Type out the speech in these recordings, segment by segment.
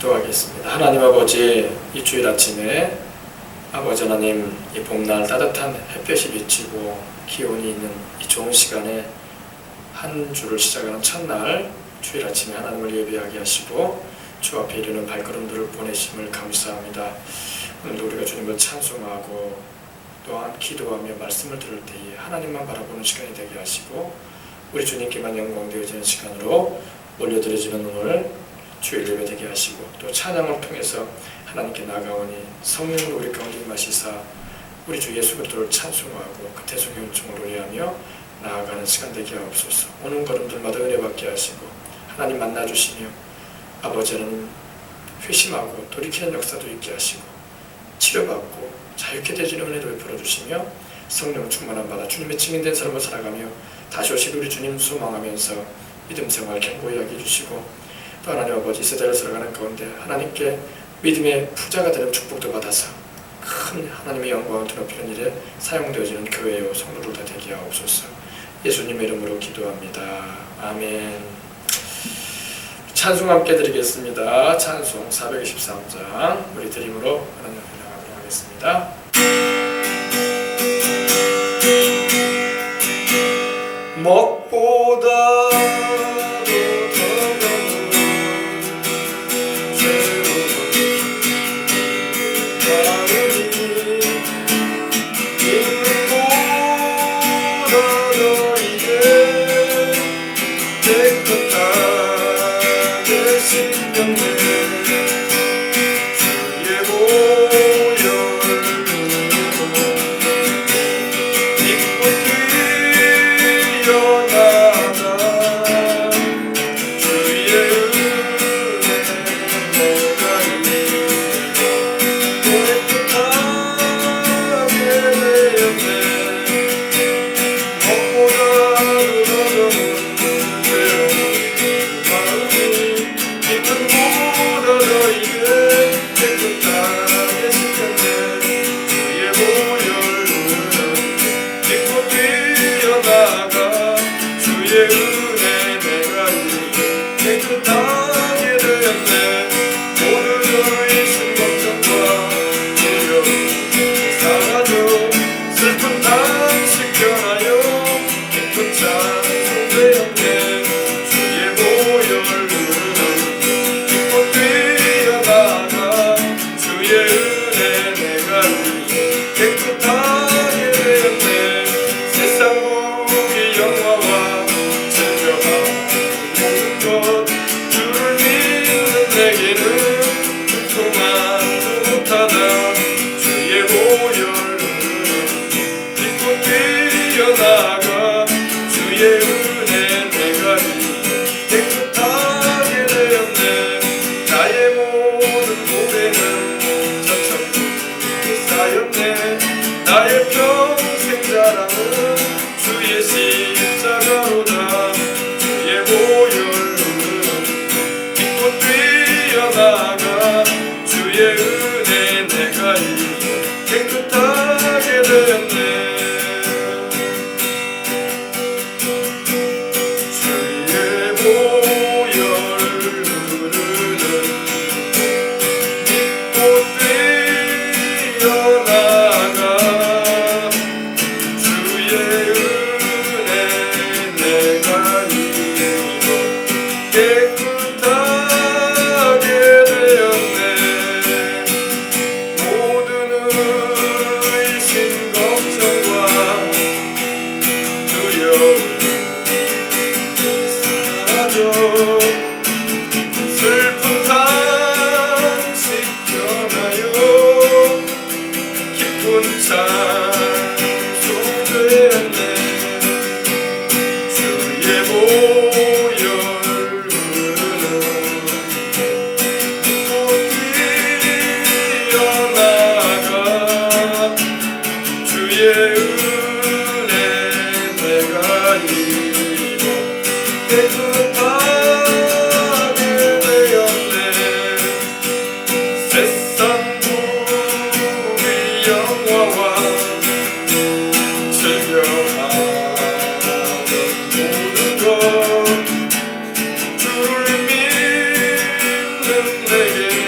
기도하겠습니다. 하나님 아버지, 이 주일 아침에 아버지 하나님, 이 봄날 따뜻한 햇볕이 비치고 기온이 있는 이 좋은 시간에 한 주를 시작하는 첫날 주일 아침에 하나님을 예배하게 하시고 주 앞에 이르는 발걸음들을 보내심을 감사합니다. 오늘도 우리가 주님을 찬송하고 또한 기도하며 말씀을 들을 때에 하나님만 바라보는 시간이 되게 하시고 우리 주님께만 영광되어지는 시간으로 올려드려지는 오늘 주일 예배 되게 하시고 또 찬양을 통해서 하나님께 나아가오니 성령으로 우리 가운데 임하시사 우리 주 예수 그리스도를 찬송하고 그 대속의 은총을 노래하며 나아가는 시간 되게 하옵소서. 오는 걸음들마다 은혜 받게 하시고 하나님 만나주시며 아버지는 회심하고 돌이키는 역사도 있게 하시고 치료받고 자유케 되지는 은혜도 베풀어 주시며 성령 충만한 바다 주님의 증인된 삶을 살아가며 다시 오실 우리 주님 소망하면서 믿음 생활 견고히 하게 해주시고 또 하나님 아버지 이 세대를 살아가는 가운데 하나님께 믿음의 부자가 되는 축복도 받아서 큰 하나님의 영광을 드높이는 일에 사용되어지는 교회요 성도로 다 되게 하옵소서. 예수님의 이름으로 기도합니다. 아멘. 찬송 함께 드리겠습니다. 찬송 423장 우리 드림으로 하나님 앞에 나가도록 하겠습니다. 먹보다 나의 평생 자랑은 주의 십자가로다. 주의 보혈로 기껏 뛰어나가 주의 은혜 내가 깨끗하게 되었네. 주의 보혈로는 기껏 뛰어나가 슬픈 탄식 전하여 기쁜 찬송 되었네. 주의 보혈로는 믿고 뛰어나가 주의 은혜 내가 입어 깨끗한 주를 믿는 내게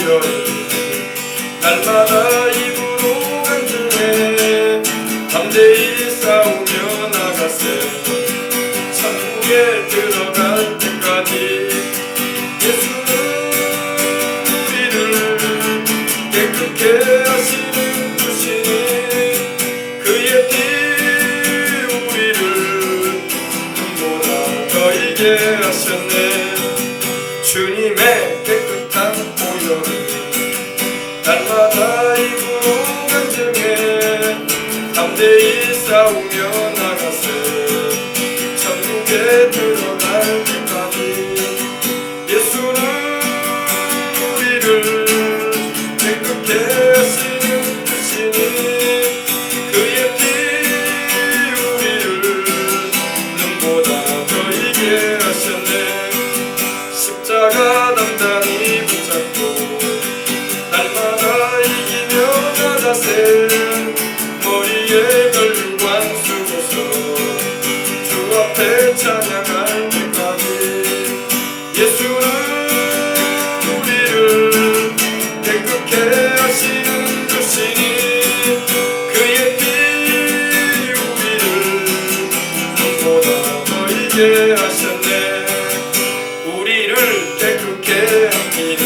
보여니 날마다 입으로 간증해 담대히 싸우며 나가세 천국에 들어갈 때까지 예수는 우리를 깨끗게 하시는 주시니 그의 피 우리를 눈보다 더 이게 하셨네 주님의 깨끗한 보혈을 날마다 입으로 간증해 담대히 싸우며 나가세 천국에 들어갈 때까지 예수는 우리를 깨끗게 하시는 주시니 그의 피 우리를 눈보다 더 이게 하셨네 십자가 단단히 붙잡고 날마다 이기며 나가세 머리에 별유관 쓰고서 주 앞에 찬양할 때까지 예수는 우리를 깨끗게 하시는 주시니 그의 피 우리를 눈보다 더 이게 하셨네 우리를 깨끗게 합니다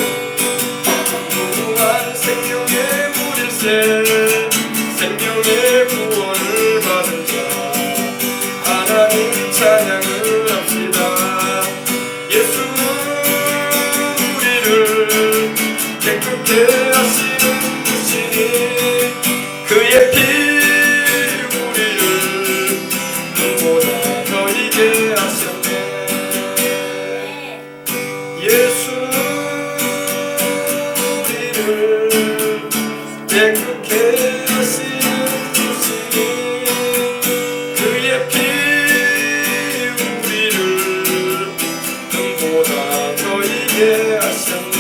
무궁한 생명의 물일세 생명의 구원을 받은 자 하나님 찬양을 합시다 예수는 우리를 깨끗게 하시는 주시니 그의 피 우리를 눈보다 더 이게 하셨네 예수는 우리를 깨끗게 하시는 주시니 그의 피 우리를 눈보다 더 이게 하셨네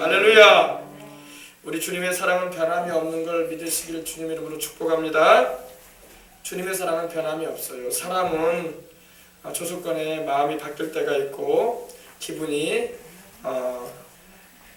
할렐루야 우리 주님의 사랑은 변함이 없는 걸 믿으시길 주님 이름으로 축복합니다 주님의 사랑은 변함이 없어요 사람은 조수건에 마음이 바뀔 때가 있고 기분이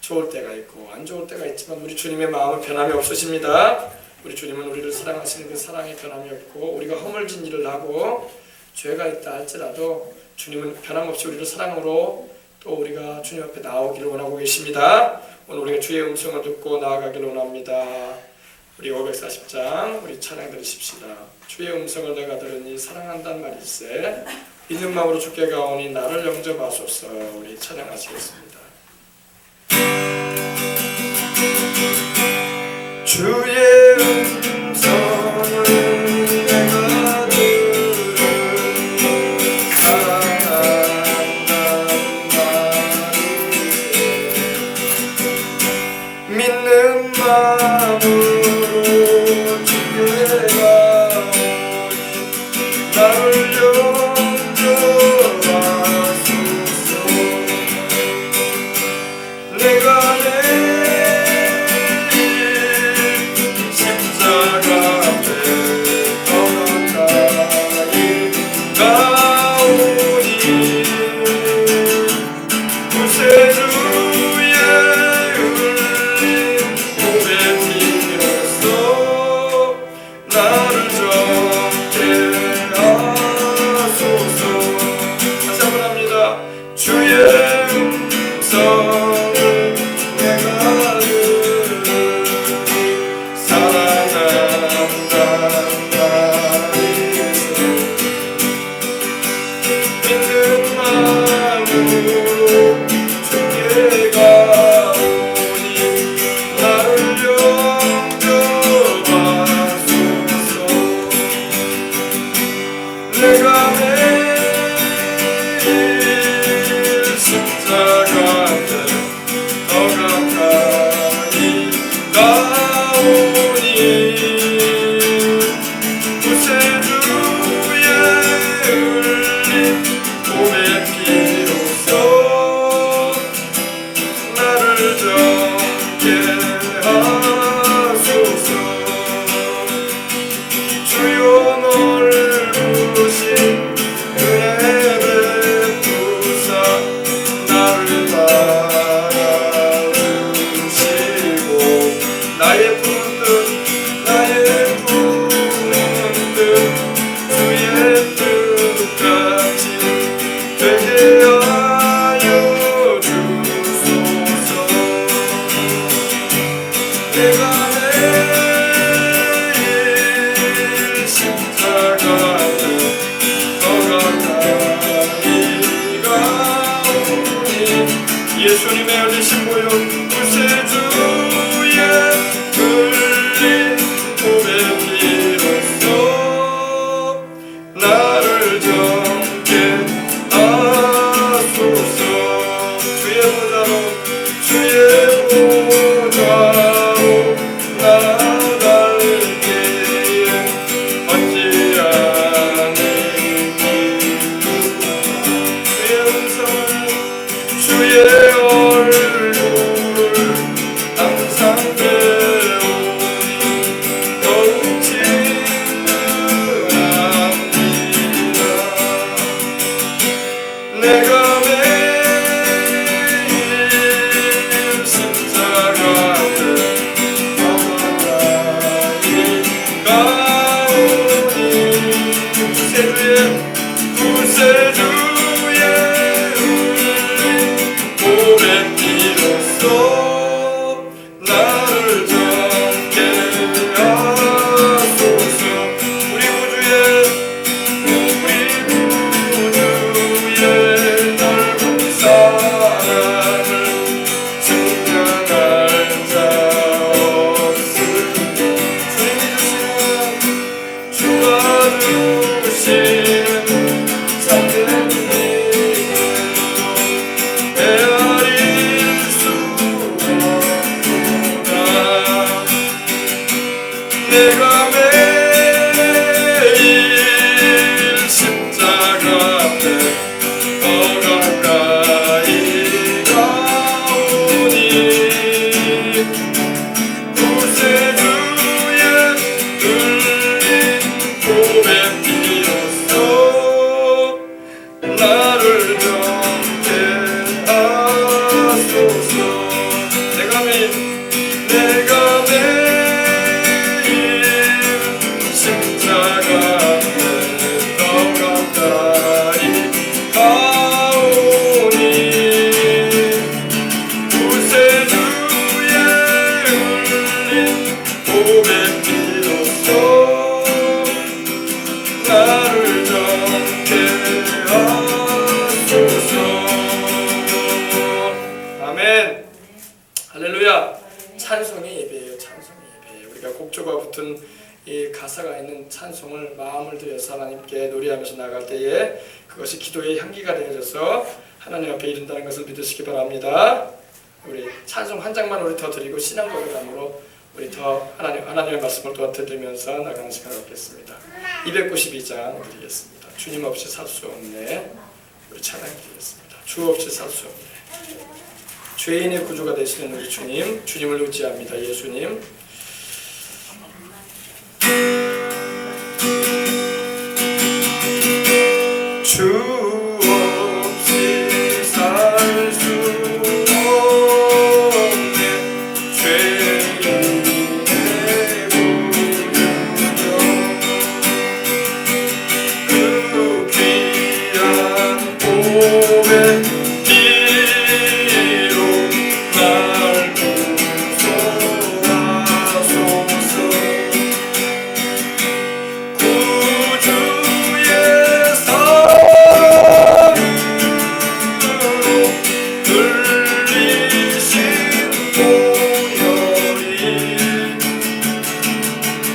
좋을 때가 있고 안 좋을 때가 있지만 우리 주님의 마음은 변함이 없으십니다. 우리 주님은 우리를 사랑하시는 그 사랑이 변함이 없고 우리가 허물진 일을 하고 죄가 있다 할지라도 주님은 변함없이 우리를 사랑으로 또 우리가 주님 앞에 나오기를 원하고 계십니다. 오늘 우리가 주의 음성을 듣고 나아가기를 원합니다. 우리 540장 우리 찬양 드리십시다. 주의 음성을 내가 들으니 사랑한다는 말이 있세 믿는 마음으로 주께 가오니 나를 영접하소서 우리 찬양하시겠습니다. 주의 음성을 내가 들으니 사랑한다는 말이 믿는 마음으로 주께 가오니 나를 영접하소서 내가 내가 매일 십자가에 더 가까이 가오니 예수님의 흘리신 보혈 구세주의 흘린 보배 피로써 나를 정케 하소서. 주의 보좌로 나달기에 어찌하니 주의 음성을 주의 얼굴을 항상 배우니 더욱 친근합니다. 내가 매일 십자가에 더 가까이 가오니 구세주의 흘린 보배 피로써 나를 정케 하소서. 우리 구주의 넓은 사랑을 증명할 자 없으니 주가 주시는 참된 믿음으로 헤아릴 수 없구나. 내가 매일 십자가 앞에 더 가까이 가오니 구세주의 흘린 보배 피로써 나를 정케 하소서. 내가 매일 십자가 앞에 더 가까이 가오니 구세주의 흘린 보배 피로써 나를 정케 하소서. 아멘. 할렐루야. 찬송의 예배예요. 찬송의 예배예요. 우리가 곡조가 붙은 이 가사가 있는 찬송을 마음을 들여서 하나님께 노래하면서 나갈 때에 그것이 기도의 향기가 되어져서 하나님 앞에 이른다는 것을 믿으시기 바랍니다. 우리 찬송 한 장만 우리 더 드리고 신앙 고백함으로 우리 더 하나님의 말씀을 더 들으면서 나가는 시간을 갖겠습니다. 292장 드리겠습니다. 주님 없이 살 수 없네. 우리 찬양 드리겠습니다. 주 없이 살 수 없네. 죄인의 구주가 되시는 우리 주님, 주님을 의지합니다. 예수님. 주 없이 살 수 없네. 죄인의 구주여 그 귀한 보배 피로 날 구속하소서. 구주의 사랑으로 흘리신 보혈이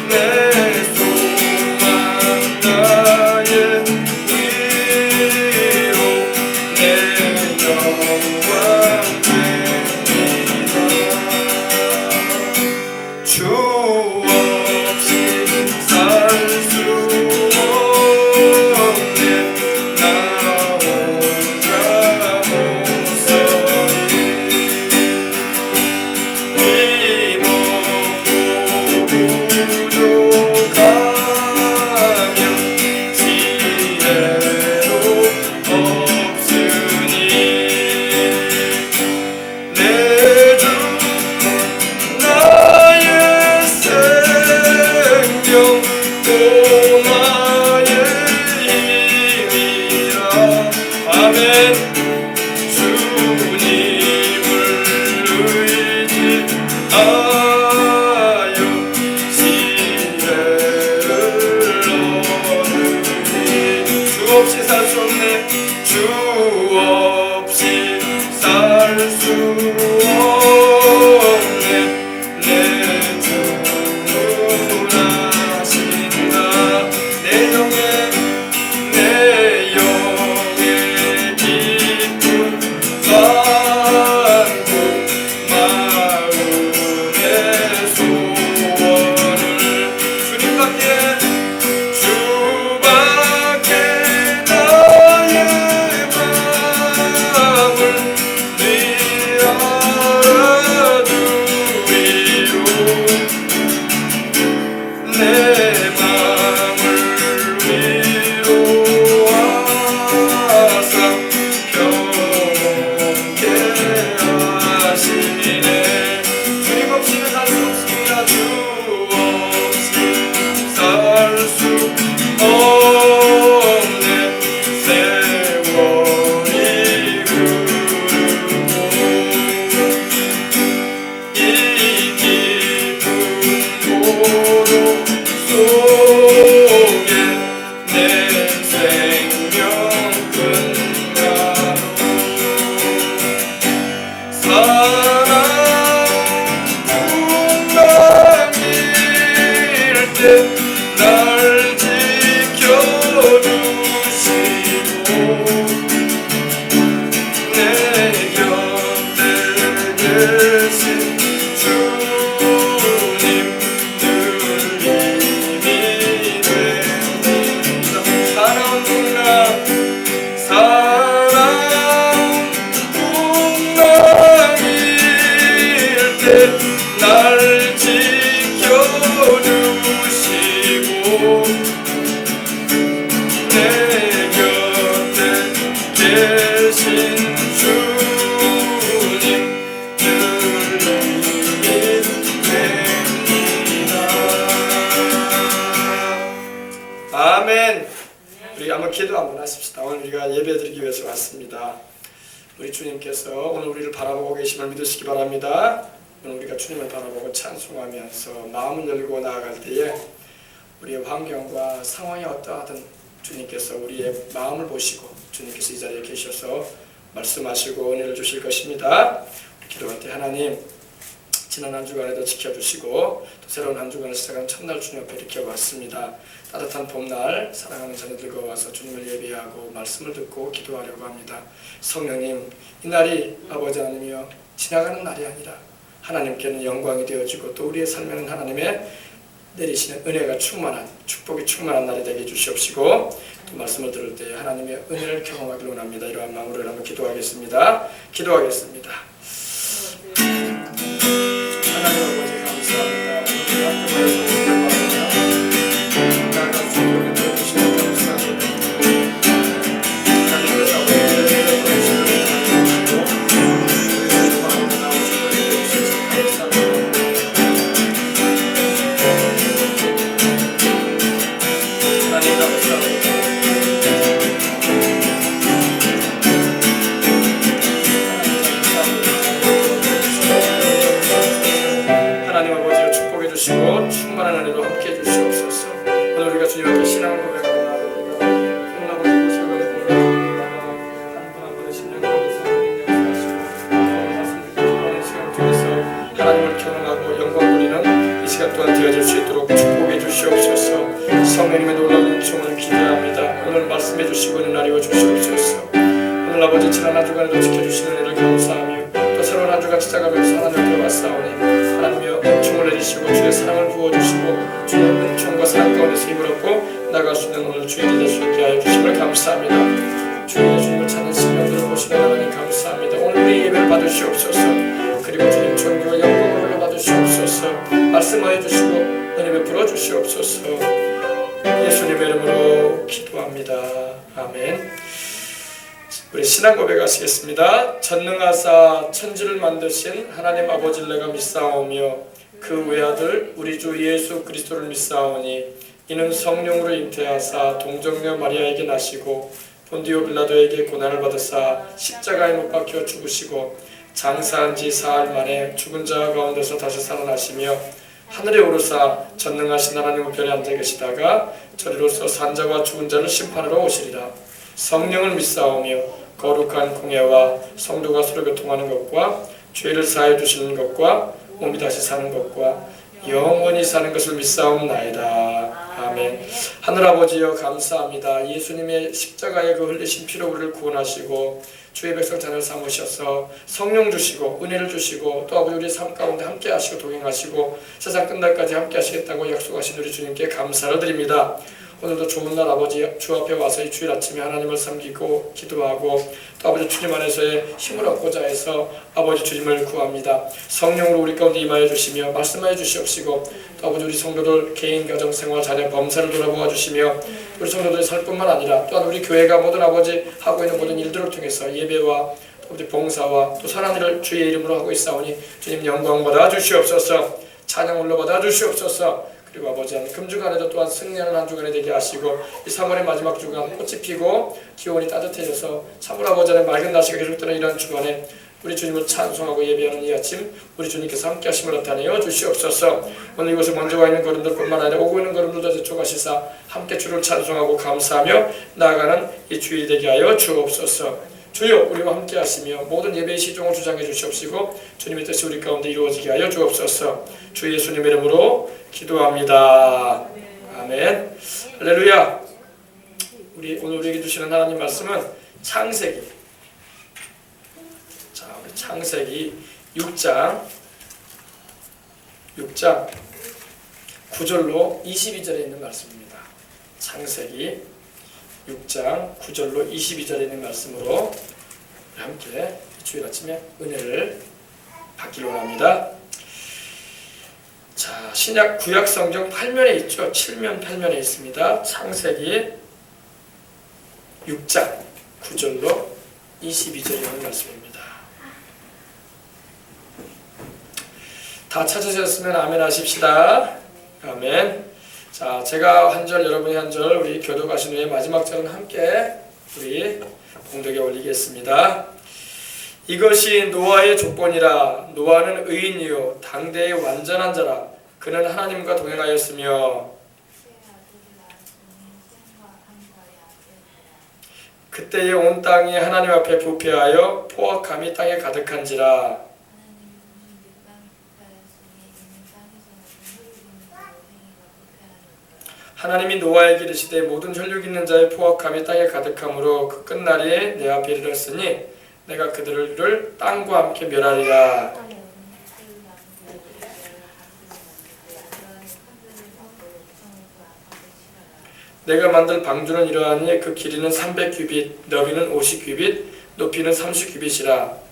내 소망 나의 위로 내 영광 됩니다. 주 없이 살 수 없네. 나 혼자 못서리 힘없고 부족하며 지혜도 없으니 내 주 나의 생명 또 나의 힘이라. 아멘. 주님을 의지하오니 때 날 지켜주시고 내 곁에 계신 주님 늘 힘이 됩니다. 사랑은 누구나 날 지켜주시고 내 곁에 계신 주님 늘 힘이 됩니다. 아멘. 우리 한번 기도 한번 하십시다. 오늘 우리가 예배드리기 위해서 왔습니다. 우리 주님께서 오늘 우리를 바라보고 계심을 믿으시기 바랍니다. 오늘 우리가 주님을 바라보고 찬송하면서 마음을 열고 나아갈 때에 우리의 환경과 상황이 어떠하든 주님께서 우리의 마음을 보시고 주님께서 이 자리에 계셔서 말씀하시고 은혜를 주실 것입니다. 기도할 때 하나님 지난 한 주간에도 지켜주시고 또 새로운 한 주간을 시작한 첫날 주님 앞에 이렇게 왔습니다. 따뜻한 봄날 사랑하는 자녀들과 와서 주님을 예배하고 말씀을 듣고 기도하려고 합니다. 성령님, 이 날이 아버지 하나님이여 지나가는 날이 아니라 하나님께는 영광이 되어지고 또 우리의 삶에는 하나님의 내리시는 은혜가 충만한 축복이 충만한 날이 되게 해주시옵시고 또 말씀을 들을 때 하나님의 은혜를 경험하기를 원합니다. 이러한 마음으로 한번 기도하겠습니다. 기도하겠습니다. 하나님 아버지 감사합니다. 주시고 충만한 은혜로 함께 해주시옵소서. 오늘 우리가 주님 앞에 신앙 고백하고 나아갑니다. 끝나고 있고 세월이 보내다가 한 번의 신령 가운데서 말씀 시간 중에서 하나님을 경험하고 영광 돌리는 이 시간 또한 되어질 수 있도록 축복해 주시옵소서. 성령님의 놀라운 은총을 기대합니다. 오늘 말씀해 주시고 은혜하여 주시옵소서. 오늘 아버지 지난 한 주간에도 지켜주시는 은혜를 감사하며 또 새로운 한 주간 시작하면서 하나님 앞에 왔사오니 하나님이여 은총을 내리시고 주의 사랑을 부어주시고 주의 은총과 사랑 가운데서 힘을 얻고 나갈 수 있는 오늘 주일이 될 수 있게 하여 주심을 감사합니다. 주님을 찾는 시간들을 보시는 하나님 감사합니다. 오늘 우리 예배를 받으시옵소서. 그리고 주님 존귀와 영광을 올려받으시옵소서. 말씀하여 주시고 은혜 베풀어 주시옵소서. 예수님의 이름으로 기도합니다. 아멘. 우리 신앙 고백하시겠습니다. 전능하사 천지를 만드신 하나님 아버지를 내가 믿사오며 그 외아들 우리 주 예수 그리스도를 믿사오니 이는 성령으로 잉태하사 동정녀 마리아에게 나시고 본디오 빌라도에게 고난을 받으사 십자가에 못 박혀 죽으시고 장사한 지 사흘 만에 죽은 자 가운데서 다시 살아나시며 하늘에 오르사 전능하신 하나님 우편에 앉아 계시다가 저리로서 산자와 죽은 자를 심판하러 오시리라. 성령을 믿사오며 거룩한 공예와 성도가 서로 교통하는 것과 죄를 사해 주시는 것과 몸이 다시 사는 것과 영원히 사는 것을 믿사옵나이다. 아멘. 하늘아버지여 감사합니다. 예수님의 십자가에 그 흘리신 피로 우리를 구원하시고 주의 백성 자녀를 삼으셔서 성령 주시고 은혜를 주시고 또 아버지 우리 삶 가운데 함께 하시고 동행하시고 세상 끝날까지 함께 하시겠다고 약속하신 우리 주님께 감사를 드립니다. 오늘도 좋은 날 아버지 주 앞에 와서 이 주일 아침에 하나님을 섬기고 기도하고 또 아버지 주님 안에서의 힘을 얻고자 해서 아버지 주님을 구합니다. 성령으로 우리 가운데 임하여 주시며 말씀하여 주시옵시고 또 아버지 우리 성도들 개인 가정 생활 자녀 범사를 돌아보아 주시며 우리 성도들이 살 뿐만 아니라 또한 우리 교회가 모든 아버지 하고 있는 모든 일들을 통해서 예배와 또 봉사와 또 선한 일을 주의 이름으로 하고 있사오니 주님 영광 받아 주시옵소서. 찬양 올려받아 주시옵소서. 그리고 아버지 한 금주간에도 또한 승리하는 한 주간이 되게 하시고 이 3월의 마지막 주간 꽃이 피고 기온이 따뜻해져서 참으로 아버지 안에 맑은 날씨가 계속되는 이런 주간에 우리 주님을 찬송하고 예배하는 이 아침 우리 주님께서 함께 하심을 나타내어 주시옵소서. 오늘 이곳에 먼저 와 있는 걸음들뿐만 아니라 오고 있는 걸음들도 제촉하시사 함께 주를 찬송하고 감사하며 나아가는 이 주일이 되게 하여 주옵소서. 주여 우리와 함께 하시며 모든 예배의 시종을 주장해 주시옵시고 주님의 뜻이 우리 가운데 이루어지게 하여 주옵소서. 주 예수님의 이름으로 기도합니다. 아멘. 할렐루야. 오늘 우리에게 주시는 하나님 말씀은 창세기. 자, 우리 창세기 6장 9절로 22절에 있는 말씀입니다. 창세기 6장 9절로 22절에 있는 말씀으로 함께 주일 아침에 은혜를 받기로 합니다. 자, 신약 구약 성경 8면에 있죠. 7면 8면에 있습니다. 창세기 6장 9절로 22절에 있는 말씀입니다. 다 찾으셨으면 아멘 하십시다. 아멘. 자, 제가 한 절, 여러분이 한 절, 우리 교독하신 후에 마지막 절은 함께 우리 공덕에 올리겠습니다. 이것이 노아의 조건이라. 노아는 의인이요 당대의 완전한 자라. 그는 하나님과 동행하였으며 그때에 온 땅이 하나님 앞에 부패하여 포악함이 땅에 가득한지라. 하나님이 노아에게 이르시되 모든 혈육 있는 자의 포악함이 땅에 가득함으로 그 끝날에 내 앞에 이르렀으니 내가 그들을 땅과 함께 멸하리라. 내가 만든 방주는 이러하니 그 길이는 300규빗, 너비는 50규빗, 높이는 30규빗이라.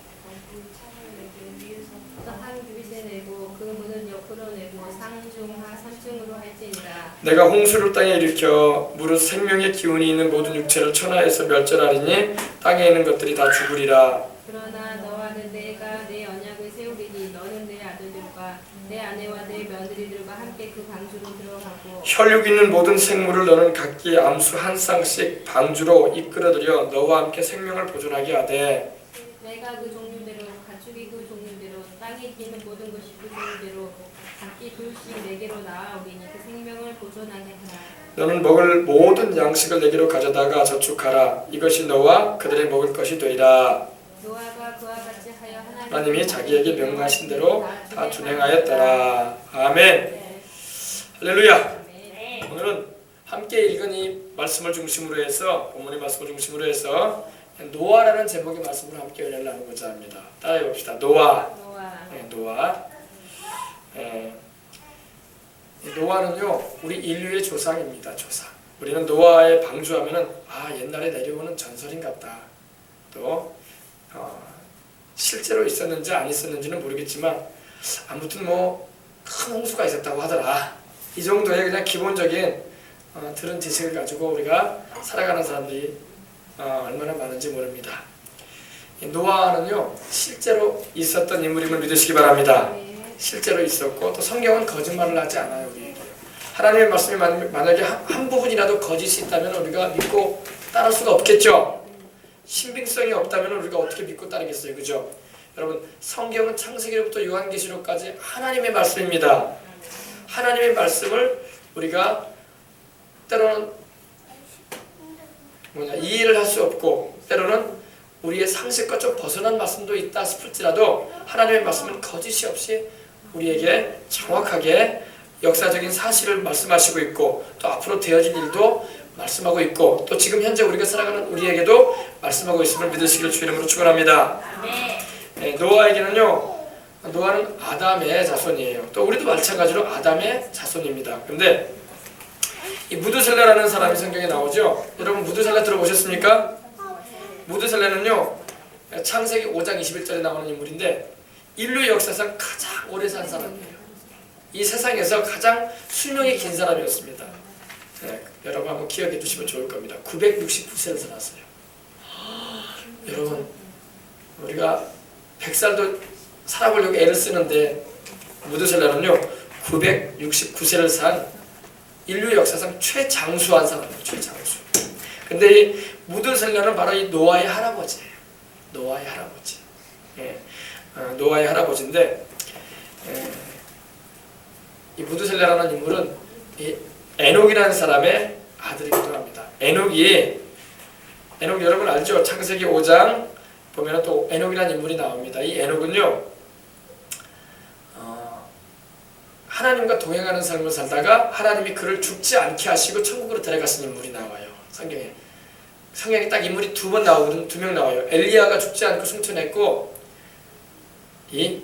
내가 홍수를 땅에 일으켜 무릇 생명의 기운이 있는 모든 육체를 천하에서 멸절하리니 땅에 있는 것들이 다 죽으리라. 그러나 너와는 내가 내 언약을 세우리니 너는 내 아들들과 내 아내와 내 며느리들과 함께 그 방주로 들어가고 혈육 있는 모든 생물을 너는 각기 암수 한 쌍씩 방주로 이끌어들여 너와 함께 생명을 보존하게 하되 내가 그 종류대로 가축이 그 종류대로 땅에 뛰는 모든 것이 그 종류대로 각기 둘씩 내게로 나아오리니 그 생명을 보존하게 하라. 너는 먹을 모든 양식을 내게로 가져다가 저축하라. 이것이 너와 그들의 먹을 것이 되리라. 노아가 그와 같이 하여 하나님이 자기에게 명하신 대로 다 준행하였더라. 아멘. 할렐루야. 오늘은 함께 읽은 이 말씀을 중심으로 해서 본문의 말씀을 중심으로 해서 노아라는 제목의 말씀을 함께 은혜를 나누고자 합니다. 따라해 봅시다. 노아. 네, 노아. 노아는요 우리 인류의 조상입니다. 조상. 우리는 노아의 방주하면은 옛날에 내려오는 전설인 같다. 또 실제로 있었는지 안 있었는지는 모르겠지만 아무튼 큰 홍수가 있었다고 하더라. 이 정도의 그냥 기본적인 들은 지식을 가지고 우리가 살아가는 사람들이 얼마나 많은지 모릅니다. 노아는요 실제로 있었던 인물임을 믿으시기 바랍니다. 실제로 있었고 또 성경은 거짓말을 하지 않아요. 우리에게 하나님의 말씀이 만약에 한 부분이라도 거짓이 있다면 우리가 믿고 따를 수가 없겠죠. 신빙성이 없다면 우리가 어떻게 믿고 따르겠어요. 그죠? 여러분 성경은 창세기로부터 요한계시록까지 하나님의 말씀입니다. 하나님의 말씀을 우리가 때로는 이해를 할 수 없고 때로는 우리의 상식과 좀 벗어난 말씀도 있다 싶을지라도 하나님의 말씀은 거짓이 없이 우리에게 정확하게 역사적인 사실을 말씀하시고 있고 또 앞으로 되어질 일도 말씀하고 있고 또 지금 현재 우리가 살아가는 우리에게도 말씀하고 있음을 믿으시길 주 이름으로 축원합니다. 네, 노아에게는요 노아는 아담의 자손이에요. 또 우리도 마찬가지로 아담의 자손입니다. 근데 이 무드셀라라는 사람이 성경에 나오죠. 여러분 무드셀라 들어보셨습니까? 무드셀라는요 창세기 5장 21절에 나오는 인물인데 인류 역사상 가장 오래 산 사람이에요. 이 세상에서 가장 수명이 긴 사람이었습니다. 네, 여러분 한번 기억해 두시면 좋을 겁니다. 969세를 살았어요. 여러분 우리가 100살도 살아보려고 애를 쓰는데 무드셀라는요 969세를 산 인류 역사상 최장수한 사람이에요. 최장수. 근데 이 무드셀라는 바로 이 노아의 할아버지예요. 노아의 할아버지. 노아의 할아버지인데 이 무드셀라라는 인물은 이 에녹이라는 사람의 아들이기도 합니다. 에녹 여러분 알죠? 창세기 5장 보면 또 에녹이라는 인물이 나옵니다. 이 에녹은요 하나님과 동행하는 삶을 살다가 하나님이 그를 죽지 않게 하시고 천국으로 데려가신 인물이 나와요. 성경에 딱 인물이 2번 나오거든. 2명 나와요. 엘리야가 죽지 않고 승천했고 이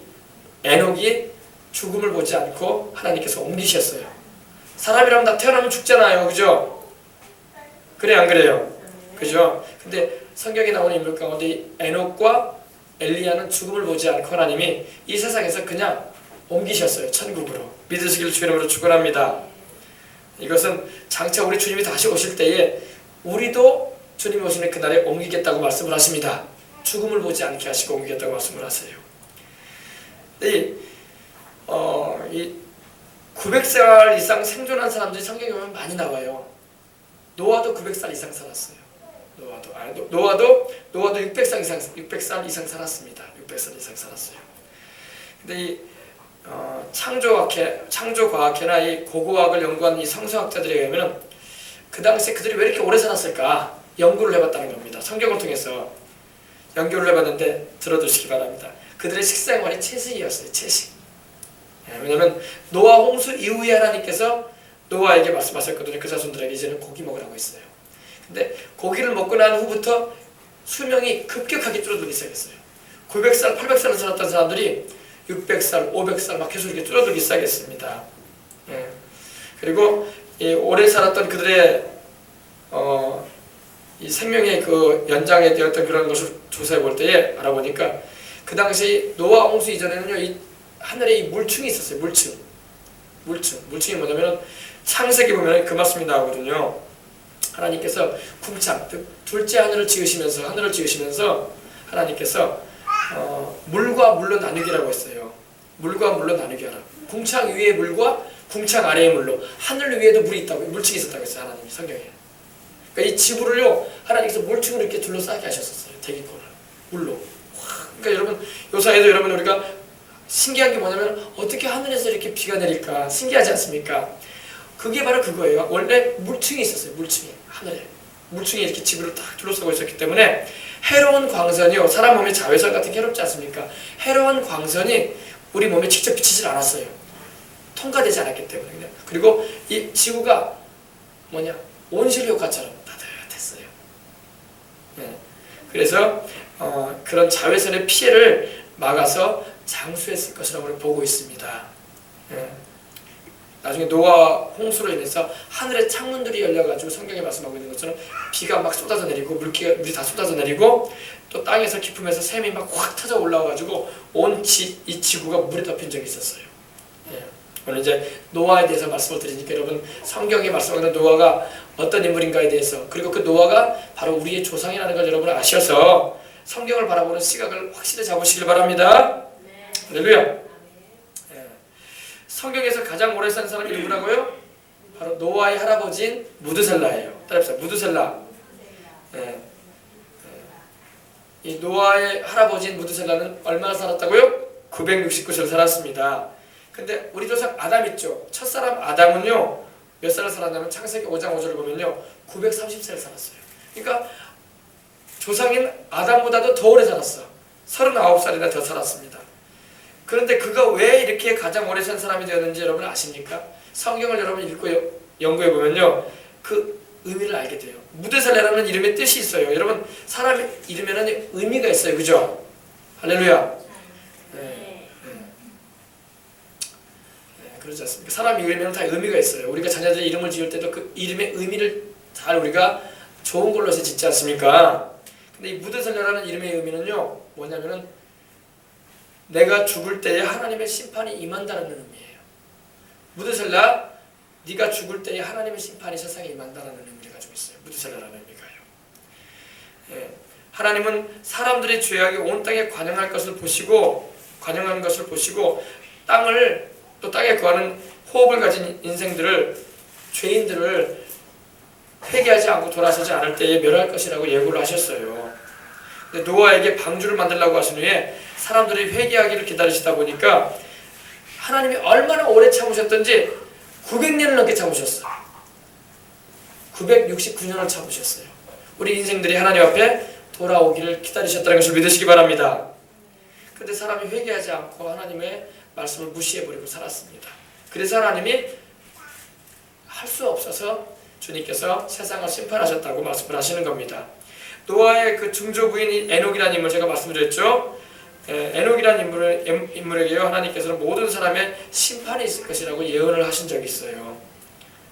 에녹이 죽음을 보지 않고 하나님께서 옮기셨어요. 사람이라면 다 태어나면 죽잖아요. 그죠? 그래 안 그래요? 그죠? 근데 성경에 나오는 인물 가운데 에녹과 엘리야는 죽음을 보지 않고 하나님이 이 세상에서 그냥 옮기셨어요. 천국으로. 믿으시길 주 이름으로 축원합니다. 이것은 장차 우리 주님이 다시 오실 때에 우리도 주님이 오시는 그날에 옮기겠다고 말씀을 하십니다. 죽음을 보지 않게 하시고 옮기겠다고 말씀을 하세요. 이 900살 이상 생존한 사람들이 성경에 보면 많이 나와요. 노아도 900살 이상 살았어요. 노아도 600살 이상 살았습니다. 600살 이상 살았어요. 근데 이 창조과학회나 이 고고학을 연구한 이 성서학자들에 의하면 그 당시에 그들이 왜 이렇게 오래 살았을까 연구를 해봤다는 겁니다. 성경을 통해서 연구를 해봤는데 들어두시기 바랍니다. 그들의 식생활이 채식이었어요. 채식. 왜냐하면 노아 홍수 이후에 하나님께서 노아에게 말씀하셨거든요. 그 자손들에게 이제는 고기 먹으라고 했어요. 근데 고기를 먹고 난 후부터 수명이 급격하게 줄어들기 시작했어요. 900살, 800살을 살았던 사람들이 600살, 500살 막 계속 이렇게 줄어들기 시작했습니다. 그리고 이 오래 살았던 그들의 이 생명의 그 연장에 되었던 그런 것을 조사해 볼 때에 알아보니까 그 당시 노아 홍수 이전에는요, 이 하늘에 이 물충이 있었어요. 물충이 뭐냐면 창세기 보면 그 말씀이 나오거든요. 하나님께서 궁창, 둘째 하늘을 지으시면서 하나님께서 물과 물로 나누기라고 했어요. 물과 물로 나누기 하라. 궁창 위의 물과 궁창 아래의 물로 하늘 위에도 물이 있다고, 물층이 있었다고 했어요. 하나님이 성경에. 그러니까 이 지구를요, 하나님께서 물층으로 이렇게 둘러싸게 하셨었어요. 대기권을 물로. 그러니까 여러분 요사이도 여러분 우리가 신기한 게 뭐냐면 어떻게 하늘에서 이렇게 비가 내릴까 신기하지 않습니까? 그게 바로 그거예요. 원래 물층이 있었어요. 물층이 하늘에 물층이 이렇게 지구를 딱 둘러싸고 있었기 때문에 해로운 광선이요, 사람 몸에 자외선 같은 게 해롭지 않습니까? 해로운 광선이 우리 몸에 직접 비치질 않았어요. 통과되지 않았기 때문에. 그리고 이 지구가 온실효과처럼 따뜻했어요. 그래서 그런 자외선의 피해를 막아서 장수했을 것이라고 보고 있습니다. 나중에 노아 홍수로 인해서 하늘의 창문들이 열려가지고 성경에 말씀하고 있는 것처럼 비가 막 쏟아져 내리고 물이 다 쏟아져 내리고 또 땅에서 깊음에서 샘이 막 확 터져 올라와가지고 이 지구가 물에 덮인 적이 있었어요. 오늘 이제 노아에 대해서 말씀을 드리니까 여러분 성경에 말씀하는 노아가 어떤 인물인가에 대해서, 그리고 그 노아가 바로 우리의 조상이라는 걸 여러분 아셔서 성경을 바라보는 시각을 확실히 잡으시길 바랍니다. 할렐루야. 성경에서 가장 오래 산 사람이 누구라고요? 바로 노아의 할아버지인 무드셀라예요. 따라합시다. 무드셀라. 이 노아의 할아버지인 무드셀라는 얼마나 살았다고요? 969세를 살았습니다. 근데 우리 조상 아담 있죠? 첫사람 아담은요, 몇 살을 살았냐면 창세기 5장 5절을 보면요, 930세를 살았어요. 그러니까 조상인 아담보다도 더 오래 살았어. 39살이나 더 살았습니다. 그런데 그가 왜 이렇게 가장 오래 산 사람이 되었는지 여러분 아십니까? 성경을 여러분 읽고 연구해 보면요, 그 의미를 알게 돼요. 무드셀라라는 이름의 뜻이 있어요. 여러분 사람 이름에는 의미가 있어요. 그죠? 할렐루야. 그렇지 않습니까? 사람 이름에는 다 의미가 있어요. 우리가 자녀들 이름을 지을 때도 그 이름의 의미를 잘 우리가 좋은 걸로 해서 짓지 않습니까? 근데 이 무드셀라라는 이름의 의미는요, 뭐냐면은 내가 죽을 때에 하나님의 심판이 임한다는 의미예요. 무드셀라, 네가 죽을 때에 하나님의 심판이 세상에 임한다는 의미를 가지고 있어요. 무드셀라라는 의미가요. 하나님은 사람들의 죄악이 온 땅에 관영한 것을 보시고 땅을, 또 땅에 거하는 호흡을 가진 죄인들을 회개하지 않고 돌아서지 않을 때에 멸할 것이라고 예고를 하셨어요. 근데 노아에게 방주를 만들라고 하신 후에 사람들이 회개하기를 기다리시다 보니까 하나님이 얼마나 오래 참으셨던지 900년을 넘게 참으셨어요. 969년을 참으셨어요. 우리 인생들이 하나님 앞에 돌아오기를 기다리셨다는 것을 믿으시기 바랍니다. 그런데 사람이 회개하지 않고 하나님의 말씀을 무시해버리고 살았습니다. 그래서 하나님이 할 수 없어서 주님께서 세상을 심판하셨다고 말씀을 하시는 겁니다. 노아의 그 증조 부인 에녹이라는 인물 제가 말씀드렸죠. 에녹이라는 인물에게요 하나님께서는 모든 사람의 심판이 있을 것이라고 예언을 하신 적이 있어요.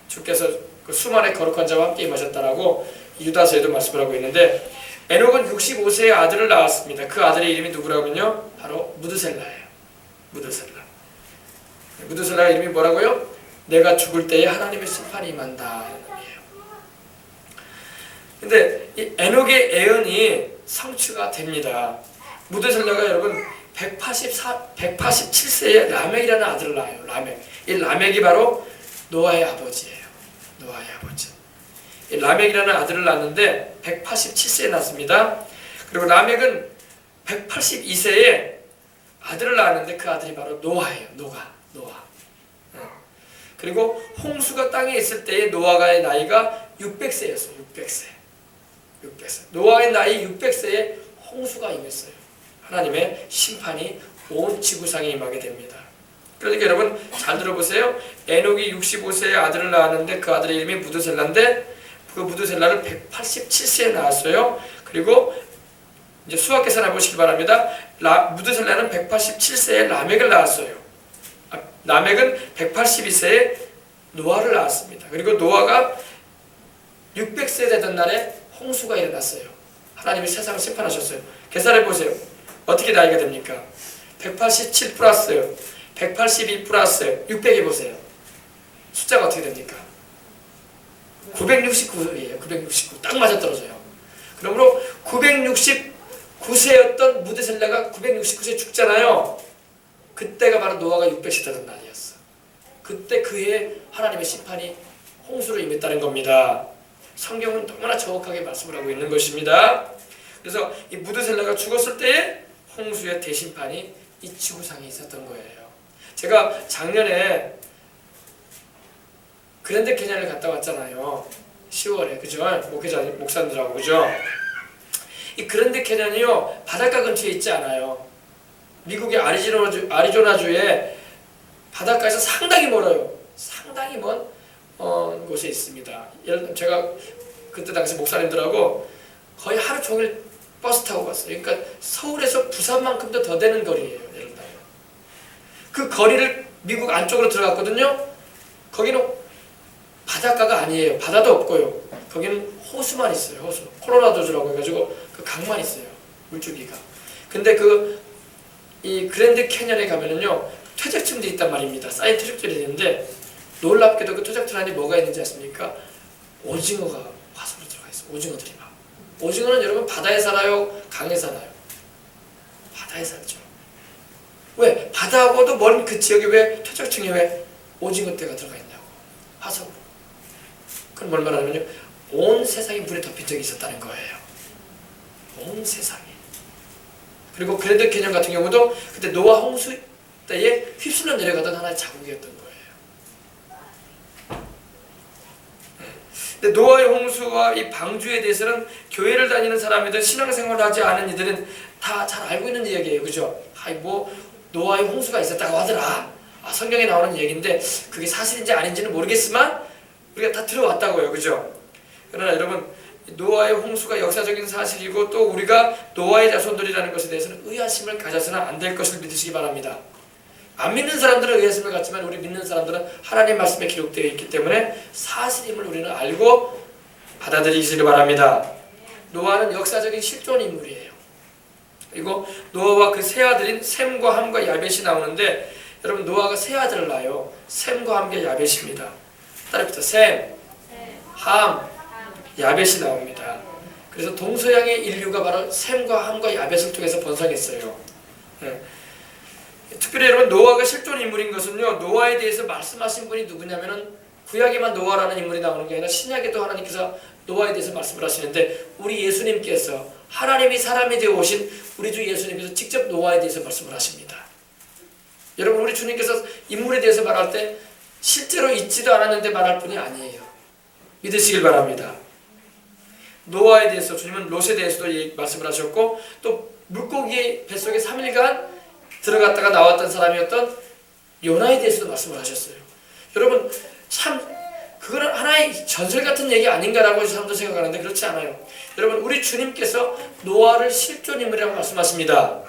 주께서 그 수많은 거룩한 자와 함께 임하셨다라고 유다서에도 말씀을 하고 있는데, 에녹은 65세의 아들을 낳았습니다. 그 아들의 이름이 누구라면요? 바로 무드셀라예요. 무드셀라의 이름이 뭐라고요? 내가 죽을 때에 하나님의 심판이 임한다. 근데 이 에녹의 예언이 성취가 됩니다. 무드셀라가 여러분 187세에 라멕이라는 아들을 낳아요. 이 라멕이 바로 노아의 아버지예요. 이 라멕이라는 아들을 낳았는데 187세에 낳습니다. 그리고 라멕은 182세에 아들을 낳았는데 그 아들이 바로 노아예요. 노아. 그리고 홍수가 땅에 있을 때의 노아가의 나이가 600세였어요. 600세. 노아의 나이 600세에 홍수가 임했어요. 하나님의 심판이 온 지구상에 임하게 됩니다. 그러니까 여러분 잘 들어보세요. 에녹이 65세의 아들을 낳았는데 그 아들의 이름이 무드셀라인데, 그 무드셀라를 187세에 낳았어요. 그리고 이제 수학 계산해 보시기 바랍니다. 무드셀라는 187세에 라멕을 낳았어요. 라멕은 182세에 노아를 낳았습니다. 그리고 노아가 600세 되던 날에 홍수가 일어났어요. 하나님이 세상을 심판하셨어요. 계산해 보세요. 어떻게 나이가 됩니까? 187 플러스 182 플러스 600 해보세요. 숫자가 어떻게 됩니까? 969예요. 969. 딱 맞아떨어져요. 그러므로 969세였던 무드셀라가 969세 죽잖아요. 그때가 바로 노아가 600세 되던 날이었어. 그때 그 해에 하나님의 심판이 홍수로 임했다는 겁니다. 성경은 너무나 정확하게 말씀을 하고 있는 것입니다. 그래서 이 무드셀라가 죽었을 때에 홍수의 대심판이 이 지구상에 있었던 거예요. 제가 작년에 그랜드 캐년을 갔다 왔잖아요. 10월에, 그죠? 목사님들하고, 그죠? 이 그랜드 캐년이요 바닷가 근처에 있지 않아요. 미국의 아리조나주의 바닷가에서 상당히 멀어요. 상당히 먼 곳에 있습니다. 예를 들면 제가 그때 당시 목사님들하고 거의 하루 종일 버스 타고 갔어요. 그러니까 서울에서 부산만큼도 더 되는 거리예요. 예를 들면 그 거리를 미국 안쪽으로 들어갔거든요. 거기는 바닷가가 아니에요. 바다도 없고요. 거기는 호수만 있어요. 호수. 콜로라도주라고 해가지고 그 강만 있어요. 물줄기가. 근데 이 그랜드 캐년에 가면은요 퇴적층들이 있단 말입니다. 쌓인 퇴적들이 있는데 놀랍게도 그 퇴적들 안에 뭐가 있는지 아십니까? 오징어가 화석으로 들어가 있어요. 오징어들이 막. 오징어는 여러분 바다에 살아요? 강에 살아요? 바다에 살죠. 왜? 바다하고도 먼 그 지역에 왜 퇴적층에 왜 오징어 떼가 들어가 있냐고. 화석으로. 그건 뭘 말하냐면요. 온 세상이 물에 덮인 적이 있었다는 거예요. 온 세상이. 그리고 그랜드 캐년 같은 경우도 그때 노아 홍수 때에 휩쓸려 내려가던 하나의 자국이었던 거예요. 근데 노아의 홍수와 이 방주에 대해서는 교회를 다니는 사람이든 신앙생활을 하지 않은 이들은 다 잘 알고 있는 이야기예요. 그죠? 노아의 홍수가 있었다고 하더라. 성경에 나오는 얘기인데 그게 사실인지 아닌지는 모르겠지만 우리가 다 들어왔다고요. 그죠? 그러나 여러분 노아의 홍수가 역사적인 사실이고 또 우리가 노아의 자손들이라는 것에 대해서는 의아심을 가져서는 안 될 것을 믿으시기 바랍니다. 안 믿는 사람들은 의아심을 갖지만 우리 믿는 사람들은 하나님 말씀에 기록되어 있기 때문에 사실임을 우리는 알고 받아들이시기 바랍니다. 노아는 역사적인 실존 인물이에요. 그리고 노아와 그 세 아들인 셈과 함과 야벳이 나오는데 여러분 노아가 세 아들을 낳아요. 셈과 함과 야벳입니다. 따라붙어 셈, 함, 야벳이 나옵니다. 그래서 동서양의 인류가 바로 셈과 함과 야벳을 통해서 번성했어요. 특별히 여러분 노아가 실존 인물인 것은요 노아에 대해서 말씀하신 분이 누구냐면은 구약에만 노아라는 인물이 나오는 게 아니라 신약에도 하나님께서 노아에 대해서 말씀을 하시는데 우리 예수님께서 하나님이 사람이 되어 오신 우리 주 예수님께서 직접 노아에 대해서 말씀을 하십니다. 여러분 우리 주님께서 인물에 대해서 말할 때 실제로 있지도 않았는데 말할 분이 아니에요. 믿으시길 바랍니다. 노아에 대해서 주님은 롯에 대해서도 말씀을 하셨고 또 물고기 뱃속에 3일간 들어갔다가 나왔던 사람이었던 요나에 대해서도 말씀을 하셨어요. 여러분 참 그거는 하나의 전설 같은 얘기 아닌가라고 사람들 생각하는데 그렇지 않아요. 여러분 우리 주님께서 노아를 실존 인물이라고 말씀하십니다.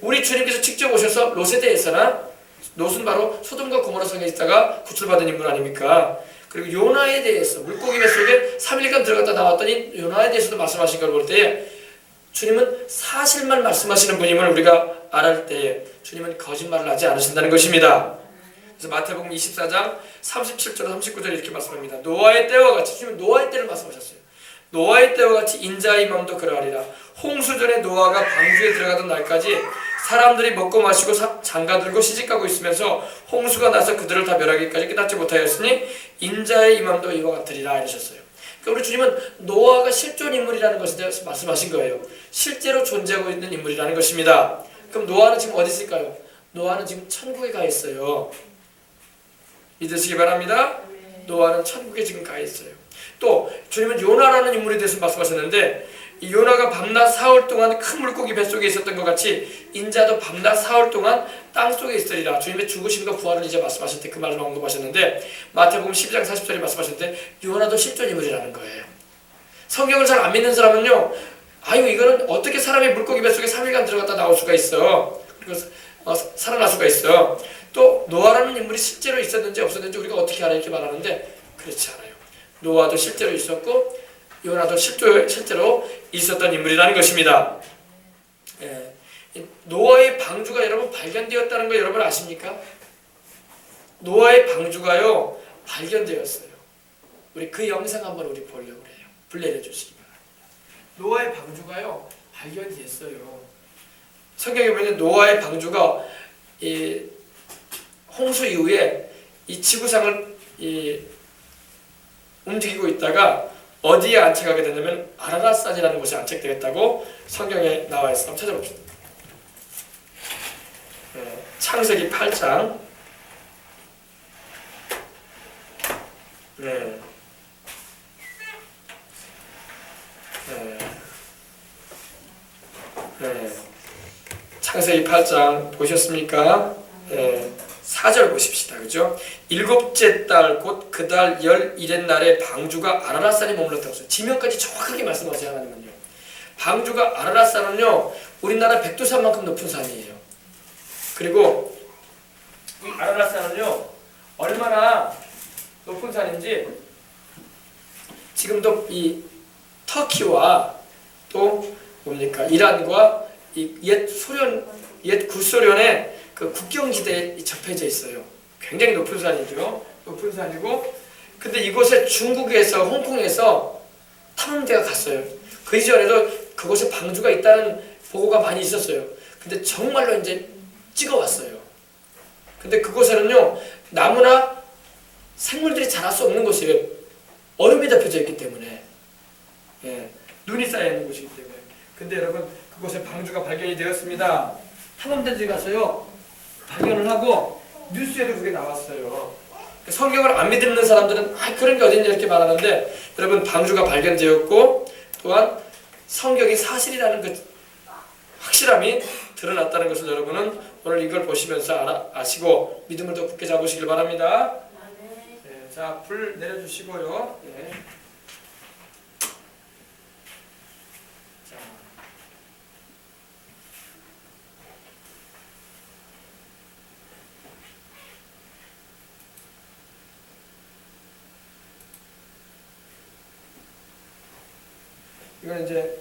우리 주님께서 직접 오셔서 롯에 대해서나 롯은 바로 소돔과 고모라 성에 있다가 구출받은 인물 아닙니까? 그리고 요나에 대해서 물고기 뱃속에 3일간 들어갔다 나왔더니 요나에 대해서도 말씀하신 걸 볼 때에 주님은 사실만 말씀하시는 분임을 우리가 알을 때에 주님은 거짓말을 하지 않으신다는 것입니다. 그래서 마태복음 24장 37절 39절 이렇게 말씀합니다. 노아의 때와 같이, 주님은 노아의 때를 말씀하셨어요. 노아의 때와 같이 인자의 마음도 그러하리라. 홍수전에 노아가 방주에 들어가던 날까지 사람들이 먹고 마시고 장가들고 시집가고 있으면서 홍수가 나서 그들을 다 멸하기까지 끝났지 못하였으니 인자의 임함도 이와 같으리라 이러셨어요. 그러니까 우리 주님은 노아가 실존 인물이라는 것에 대해서 말씀하신 거예요. 실제로 존재하고 있는 인물이라는 것입니다. 그럼 노아는 지금 어디 있을까요? 노아는 지금 천국에 가 있어요. 믿으시기 바랍니다. 노아는 천국에 지금 가 있어요. 또 주님은 요나라는 인물에 대해서 말씀하셨는데 이 요나가 밤낮 사흘 동안 큰 물고기 뱃속에 있었던 것 같이 인자도 밤낮 사흘 동안 땅속에 있으리라. 주님의 죽으심과 부활을 이제 말씀하실 때 그 말을 언급하셨는데 마태복음 12장 40절에 말씀하셨는데 요나도 실존 인물이라는 거예요. 성경을 잘 안 믿는 사람은요, 아유 이거는 어떻게 사람이 물고기 뱃속에 3일간 들어갔다 나올 수가 있어. 그리고 살아날 수가 있어. 또 노아라는 인물이 실제로 있었는지 없었는지 우리가 어떻게 알아 이렇게 말하는데 그렇지 않아요. 노아도 실제로 있었고 요나도 실제로 있었던 인물이라는 것입니다. 예. 노아의 방주가 여러분 발견되었다는 거 여러분 아십니까? 노아의 방주가요 발견되었어요. 우리 그 영상 한번 우리 보려고 그래요. 불러내 주시기 바랍니다. 노아의 방주가요 발견됐어요. 성경에 보면 노아의 방주가 이 홍수 이후에 이 지구상을 움직이고 있다가 어디에 안착하게 됐냐면 아라랏산이라는 곳에 안착되었다고 성경에 나와 있어요. 한번 찾아봅시다. 창세기 8장 창세기 8장 보셨습니까? 4절 보십시다. 그죠? 일곱째 달 곧 그 달 11의 날에 방주가 아라랏산에 머물렀다고 했어요. 지명까지 정확하게 말씀하세요. 하나님은요. 방주가 아라랏산은요 우리나라 백두산만큼 높은 산이에요. 그리고 이 아라랏산은요 얼마나 높은 산인지 지금도 이 터키와 또 뭡니까 이란과 이 옛 구소련의 그 국경지대에 접해져 있어요. 굉장히 높은 산이죠. 높은 산이고, 근데 이곳에 중국에서 홍콩에서 탐험대가 갔어요. 그 이전에도 그곳에 방주가 있다는 보고가 많이 있었어요. 근데 정말로 이제 찍어왔어요. 근데 그곳에는요 나무나 생물들이 자랄 수 없는 곳이에요. 얼음이 덮여져 있기 때문에, 눈이 쌓여 있는 곳이기 때문에. 근데 여러분 그곳에 방주가 발견이 되었습니다. 탐험대들이 가서요 발견을 하고 뉴스에도 그게 나왔어요. 성경을 안 믿는 사람들은 그런 게 어딨냐 이렇게 말하는데 여러분 방주가 발견되었고 또한 성경이 사실이라는 그 확실함이 드러났다는 것을 여러분은 오늘 이걸 보시면서 아시고 믿음을 더 굳게 잡으시길 바랍니다. 자, 불 내려주시고요. 이건 이제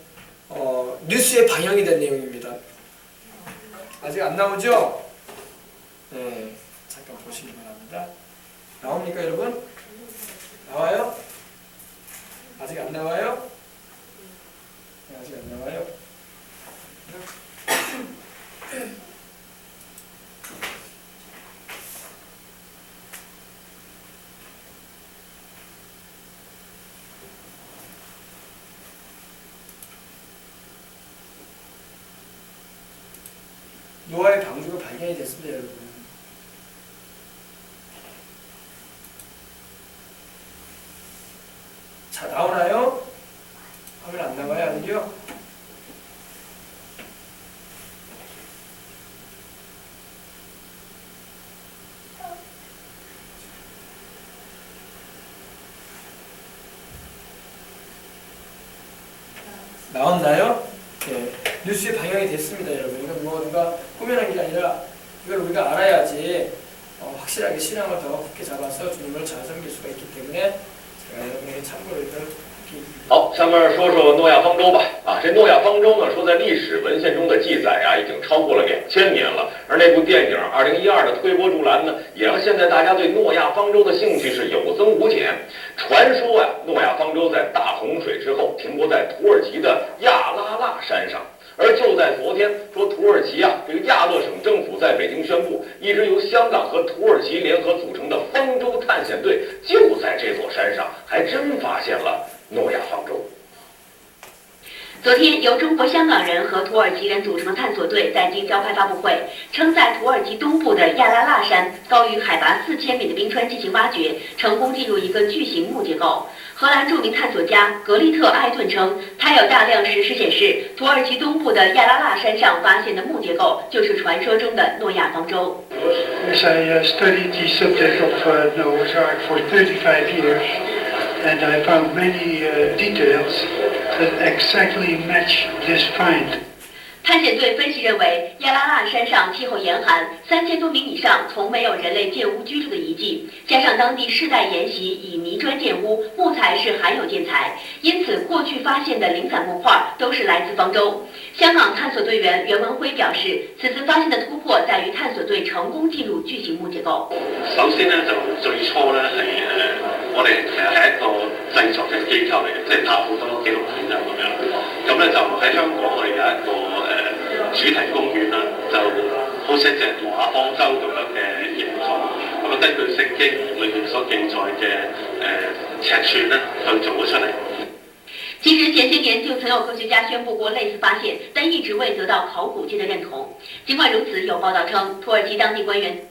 뉴스에 방영이 된 내용입니다. 아직 안 나오죠? 잠깐 보시기 바랍니다. 나옵니까 여러분? 나와요? 아직 안 나와요? 아직 안 나와요? 노아의 방주가 발견이 됐습니다, 여러분. 자, 나오나요? 화면 안 나와요, 아니요? 나왔나요? 예, 뉴스에 방영이 됐습니다, 여러분. 이건 뭐 누가 꾸며낸 게 아니라 이걸 우리가 알아야지 확실하게 신앙을 더 굳게 잡아서 주님을 잘 섬길 수가 있기 때문에 제가 여러분에게 참고로 이걸 好，下面说说诺亚方舟吧。这诺亚方舟呢，说在历史文献中的记载已经超过了2000年了。而那部电影2012的推波助澜呢，也让现在大家对诺亚方舟的兴趣是有增无减。传说诺亚方舟在大洪水之后停泊在土耳其的亚拉腊山上。而就在昨天，说土耳其这个亚勒省政府在北京宣布，一支由香港和土耳其联合组成的方舟探险队就在这座山上，还真发现了诺亚方舟。昨天，由中国香港人和土耳其人组成的探索队在京召开发布会，称在土耳其东部的亚拉腊山高于海拔4000米的冰川进行挖掘，成功进入一个巨型木结构。荷兰著名探索家格利特·埃顿称，他有大量实显示，土耳其东部的亚拉腊山上发现的木结构就是传说中的诺亚方舟。Yes, I studied the subject of Noah's Ark for 35 years, and I found many details that exactly match this find. 探险队分析认为，亚拉腊山上气候严寒，3000多米以上从没有人类建屋居住的遗迹，加上当地世代沿袭以泥砖建屋，木材是罕有建材，因此过去发现的零散木块都是来自方舟。香港探索队员袁文辉表示，此次发现的突破在于探索队成功进入巨型木结构。首先呢，就最初呢係我哋其實係一個製作嘅機構嚟嘅，即係拍好多紀錄片啊咁樣。咁咧就喺香港我哋有一個主題公園啦，就好似一隻諾亞方舟咁樣嘅形狀。咁啊根據聖經裏面所記載嘅尺寸咧，去做咗出嚟。其實前些年就曾有科學家宣布過類似發現，但一直未得到考古界的認同。儘管如此，有報道稱，土耳其當地官員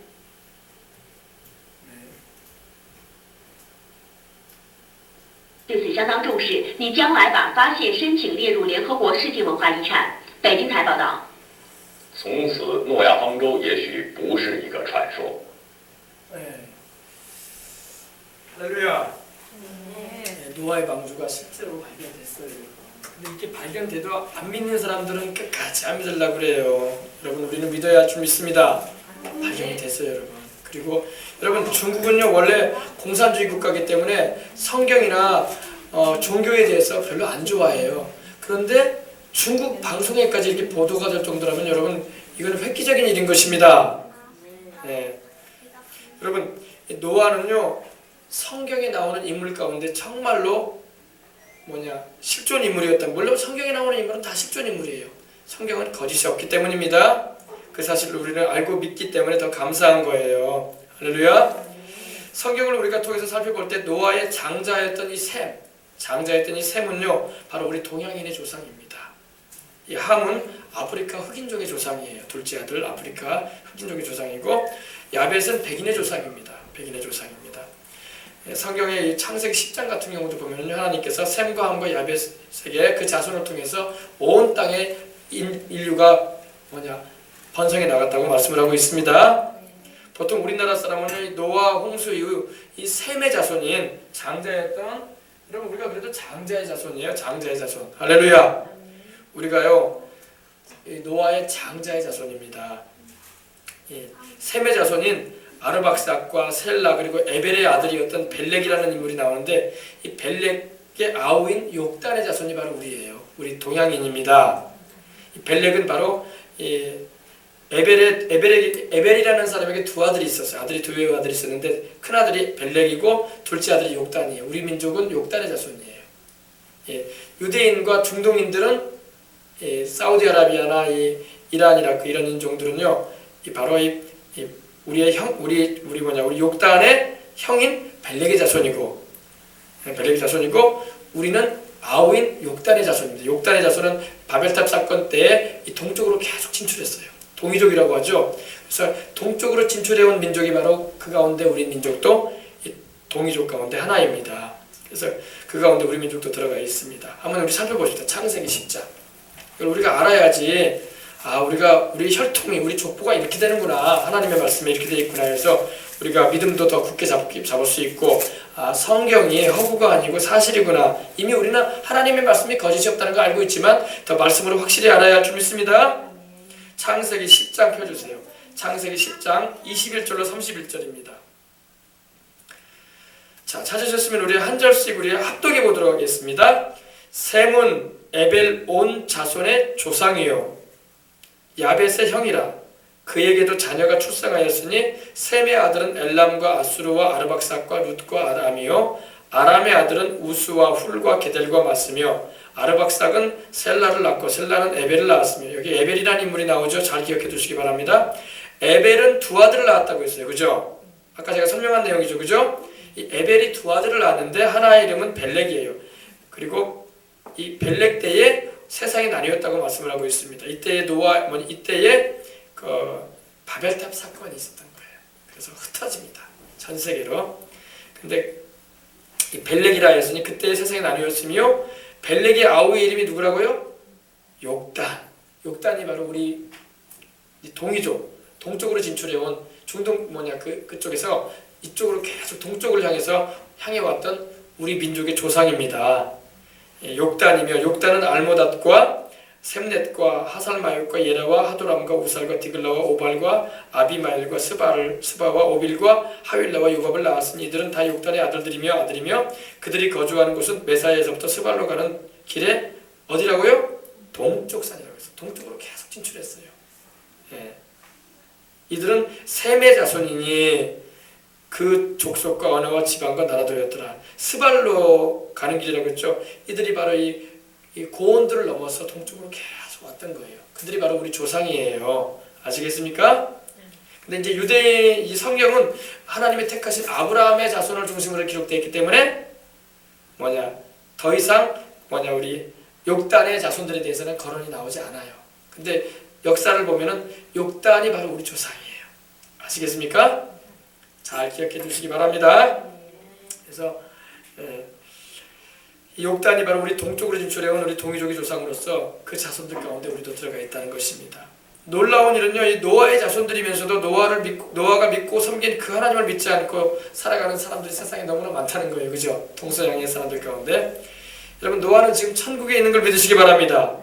对此相当重视，你将来把发现申请列入联合国世界文化遗产。北京台报道。从此，诺亚方舟也许不是一个传说。 할렐루야. 노아의 방주가 실제로 발견됐어요. 근데 이렇게 발견돼도 안 믿는 사람들은 끝까지 안 믿으려고 그래요. 여러분, 우리는 믿어야 좀 믿습니다. 발견이 됐어요, 여러분. 그리고 여러분, 중국은요 원래 공산주의 국가이기 때문에 성경이나 종교에 대해서 별로 안 좋아해요. 그런데 중국 방송에까지 이렇게 보도가 될 정도라면 여러분, 이거는 획기적인 일인 것입니다. 네. 여러분, 노아는요 성경에 나오는 인물 가운데 정말로 실존 인물이었다. 물론 성경에 나오는 인물은 다 실존 인물이에요. 성경은 거짓이 없기 때문입니다. 그 사실을 우리는 알고 믿기 때문에 더 감사한 거예요. 할렐루야. 성경을 우리가 통해서 살펴볼 때 노아의 장자였던 이 셈은요 바로 우리 동양인의 조상입니다. 이 함은 아프리카 흑인족의 조상이에요. 둘째 아들 아프리카 흑인족의 조상이고, 야벳은 백인의 조상입니다. 백인의 조상입니다. 성경의 창세기 10장 같은 경우도 보면 하나님께서 셈과 함과 야벳에게 그 자손을 통해서 온 땅의 인류가 번성해 나갔다고 말씀을 하고 있습니다. 보통 우리나라 사람은 노아 홍수 이후 이 셈의 자손인 장자였던, 여러분 우리가 그래도 장자의 자손이에요. 장자의 자손. 할렐루야. 우리가요 노아의 장자의 자손입니다. 셈의 자손인 아르박삭과 셀라 그리고 에벨의 아들이었던 벨렉이라는 인물이 나오는데, 이 벨렉의 아우인 욕단의 자손이 바로 우리예요. 우리 동양인입니다. 이 벨렉은 바로 에벨이라는 사람에게 두 아들이 있었어요. 두 아들이 있었는데 큰 아들이 벨렉이고 둘째 아들이 욕단이에요. 우리 민족은 욕단의 자손이에요. 유대인과 중동인들은 사우디아라비아나 이란, 이라크 이런 인종들은요 바로 우리 욕단의 형인 벨렉의 자손이고, 우리는 아우인 욕단의 자손입니다. 욕단의 자손은 바벨탑 사건 때에 이 동쪽으로 계속 진출했어요. 동이족이라고 하죠. 그래서 동쪽으로 진출해온 민족이 바로 그 가운데 우리 민족도 이 동이족 가운데 하나입니다. 그래서 그 가운데 우리 민족도 들어가 있습니다. 한번 우리 살펴보십시다. 창세기 10장. 이걸 우리가 알아야지, 우리의 혈통이, 우리 족보가 이렇게 되는구나, 하나님의 말씀에 이렇게 되어 있구나 해서 우리가 믿음도 더 굳게 잡을 수 있고 성경이 허구가 아니고 사실이구나. 이미 우리는 하나님의 말씀이 거짓이 없다는 걸 알고 있지만 더 말씀으로 확실히 알아야 할 줄 믿습니다. 창세기 10장 펴주세요. 창세기 10장 21절로 31절입니다. 자, 찾으셨으면 우리 한 절씩 우리 합독해 보도록 하겠습니다. 셈은 에벨 온 자손의 조상이요 야벳의 형이라. 그에게도 자녀가 출생하였으니 셈의 아들은 엘람과 아수르와 아르박삭과 룻과 아람이요 아람의 아들은 우스와 훌과 게델과 마스며 아르박삭은 셀라를 낳고 셀라는 에벨을 낳았으며. 여기 에벨이라는 인물이 나오죠. 잘 기억해 두시기 바랍니다. 에벨은 두 아들을 낳았다고 했어요. 그죠? 아까 제가 설명한 내용이죠. 그죠? 이 에벨이 두 아들을 낳았는데 하나의 이름은 벨렉이에요. 그리고 이 벨렉 때에 세상이 나뉘었다고 말씀을 하고 있습니다. 이때에 이때에 바벨탑 사건이 있었던 거예요. 그래서 흩어집니다. 전 세계로. 근데 이 벨렉이라 했으니 그때 세상이 나뉘었으며 벨렉의 아우의 이름이 누구라고요? 욕단. 욕단이 바로 우리 동이족, 동쪽으로 진출해온 중동 그쪽에서 이쪽으로 계속 동쪽을 향해 왔던 우리 민족의 조상입니다. 욕단이며 욕단은 알모닷과 셈넷과 하살마옅과 예라와 하도람과 우살과 디글라와 오발과 아비마엘과 스바와 오빌과 하윌라와 요밥을 낳았으니 이들은 다 욕단의 아들이며 그들이 거주하는 곳은 메사야에서부터 스발로 가는 길에 어디라고요? 동쪽 산이라고 해서 동쪽으로 계속 진출했어요. 예. 이들은 셈의 자손이니 그 족속과 언어와 지방과 나라들이었더라. 스발로 가는 길이라고 했죠. 이들이 바로 이 고원들을 넘어서 동쪽으로 계속 왔던 거예요. 그들이 바로 우리 조상이에요. 아시겠습니까? 근데 이제 유대의 이 성경은 하나님이 택하신 아브라함의 자손을 중심으로 기록되어 있기 때문에 더 이상 우리 욕단의 자손들에 대해서는 거론이 나오지 않아요. 근데 역사를 보면은 욕단이 바로 우리 조상이에요. 아시겠습니까? 잘 기억해 두시기 바랍니다. 그래서 이 욕단이 바로 우리 동쪽으로 진출해온 우리 동이족의 조상으로서 그 자손들 가운데 우리도 들어가 있다는 것입니다. 놀라운 일은요, 이 노아의 자손들이면서도 노아가 믿고 섬긴 그 하나님을 믿지 않고 살아가는 사람들이 세상에 너무나 많다는 거예요. 그죠? 동서양의 사람들 가운데. 여러분, 노아는 지금 천국에 있는 걸 믿으시기 바랍니다.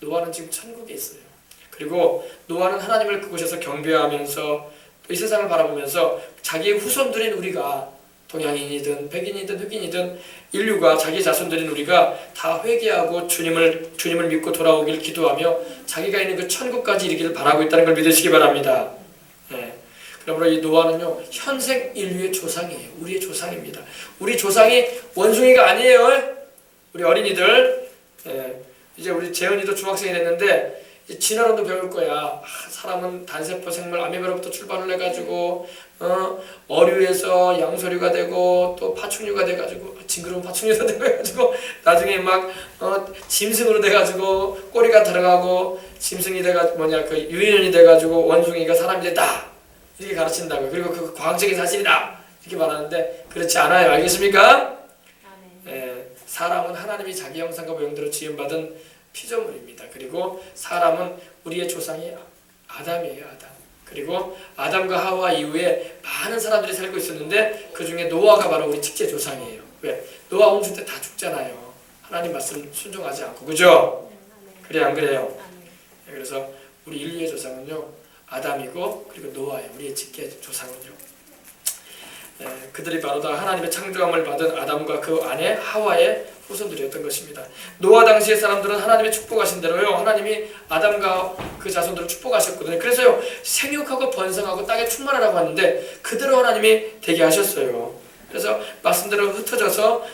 노아는 지금 천국에 있어요. 그리고 노아는 하나님을 그곳에서 경배하면서 이 세상을 바라보면서 자기의 후손들인 우리가 동양인이든 백인이든 흑인이든 인류가 자기 자손들인 우리가 다 회개하고 주님을 믿고 돌아오길 기도하며 자기가 있는 그 천국까지 이르기를 바라고 있다는 걸 믿으시기 바랍니다. 예. 그러므로 이 노아는요, 현생 인류의 조상이에요. 우리의 조상입니다. 우리 조상이 원숭이가 아니에요. 우리 어린이들, 예. 이제 우리 재은이도 중학생이 됐는데 진화론도 배울 거야. 사람은 단세포 생물 아메바로부터 출발을 해가지고 어류에서 양서류가 되고 또 파충류가 돼가지고 징그러운 파충류가 되고 해가지고 나중에 막 짐승으로 돼가지고 꼬리가 들어가고 짐승이 돼가지고 유인원이 돼가지고 원숭이가 사람이 됐다 이렇게 가르친다고요. 그리고 그 과학적인 사실이다 이렇게 말하는데 그렇지 않아요. 알겠습니까? 사람은 하나님이 자기 형상과 모형대로 지음받은 피조물입니다. 그리고 사람은 우리의 조상이 아담이에요. 아담. 그리고 아담과 하와 이후에 많은 사람들이 살고 있었는데 그 중에 노아가 바로 우리 직계 조상이에요. 왜? 노아 홍수 때 다 죽잖아요. 하나님 말씀 순종하지 않고. 그죠? 그래 안 그래요? 그래서 우리 인류의 조상은요, 아담이고 그리고 노아예요. 우리의 직계 조상은요. 그들이 바로 다 하나님의 창조함을 받은 아담과 그 아내 하와의 후손들이었던 것입니다. 노아 당시의 사람들은 하나님의 축복하신 대로요, 하나님이 아담과 그 자손들을 축복하셨거든요. 그래서요, 생육하고 번성하고 땅에 충만하라고 하는데 그대로 하나님이 되게 하셨어요. 그래서 말씀대로 흩어져서